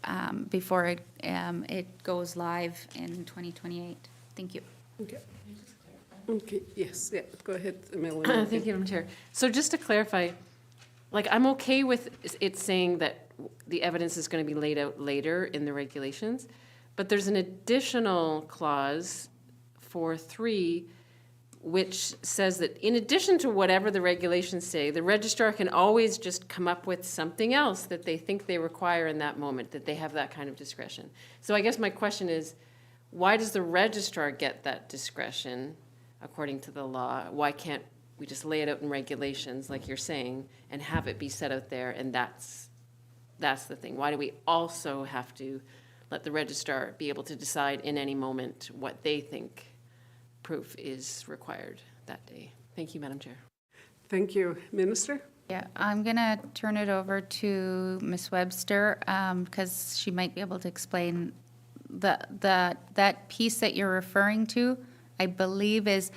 before it goes live in 2028. Thank you. Okay. Okay, yes, yeah, go ahead, Melanie. Thank you, Madam Chair. So just to clarify, I'm okay with it saying that the evidence is going to be laid out later in the regulations, but there's an additional clause 4.3 which says that in addition to whatever the regulations say, the registrar can always just come up with something else that they think they require in that moment, that they have that kind of discretion. So I guess my question is, why does the registrar get that discretion according to the law? Why can't we just lay it out in regulations, like you're saying, and have it be set out there, and that's the thing? Why do we also have to let the registrar be able to decide in any moment what they think proof is required that day? Thank you, Madam Chair. Thank you. Minister? Yeah, I'm going to turn it over to Ms. Webster, because she might be able to explain that piece that you're referring to. I believe is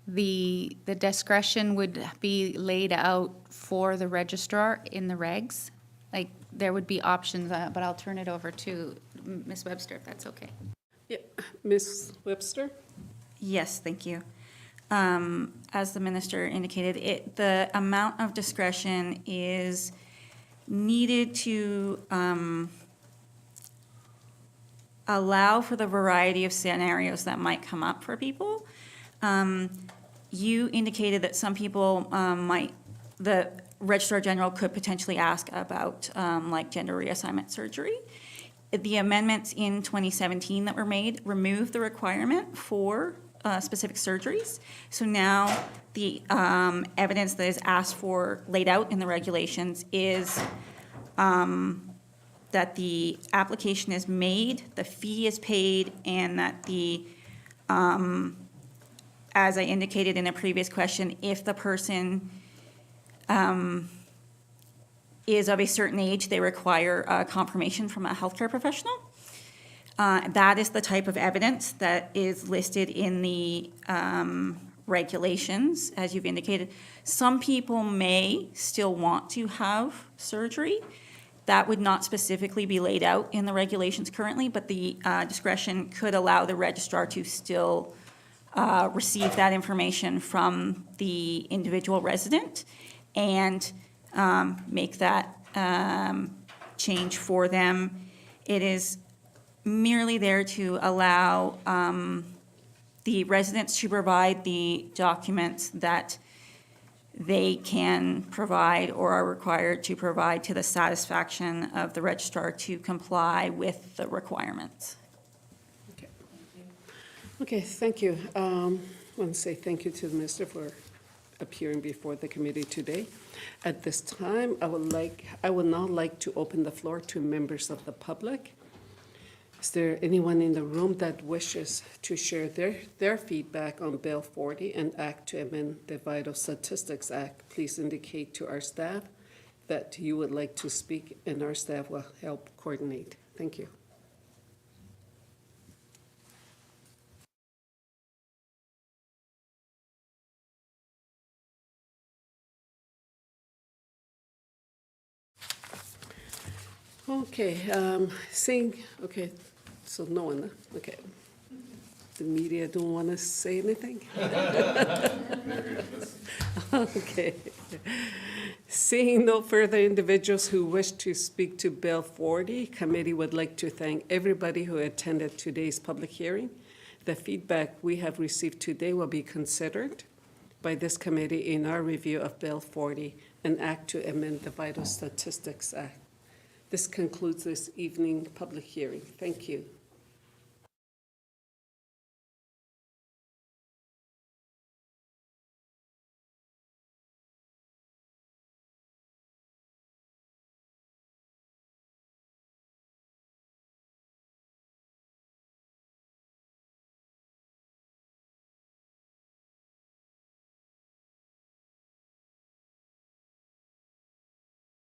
the discretion would be laid out for the registrar in the regs. Like, there would be options, but I'll turn it over to Ms. Webster, if that's okay. Yeah, Ms. Webster? Yes, thank you. As the minister indicated, the amount of discretion is needed to allow for the variety of scenarios that might come up for people. You indicated that some people the Registrar General could potentially ask about like gender reassignment surgery. The amendments in 2017 that were made removed the requirement for specific surgeries. So now the evidence that is asked for, laid out in the regulations, is that the application is made, the fee is paid, and that the, as I indicated in a previous question, if the person is of a certain age, they require a confirmation from a healthcare professional. That is the type of evidence that is listed in the regulations, as you've indicated. Some people may still want to have surgery. That would not specifically be laid out in the regulations currently, but the discretion could allow the registrar to still receive that information from the individual resident and make that change for them. It is merely there to allow the residents to provide the documents that they can provide or are required to provide to the satisfaction of the registrar to comply with the requirements. Okay, thank you. I want to say thank you to the minister for appearing before the committee today. At this time, I would now like to open the floor to members of the public. Is there anyone in the room that wishes to share their feedback on Bill 40 and Act to amend the Vital Statistics Act? Please indicate to our staff that you would like to speak, and our staff will help coordinate. Thank you. Okay, okay, so no one, okay. The media don't want to say anything? Okay. Seeing no further individuals who wish to speak to Bill 40, committee would like to thank everybody who attended today's public hearing. The feedback we have received today will be considered by this committee in our review of Bill 40, an act to amend the Vital Statistics Act. This concludes this evening public hearing. Thank you.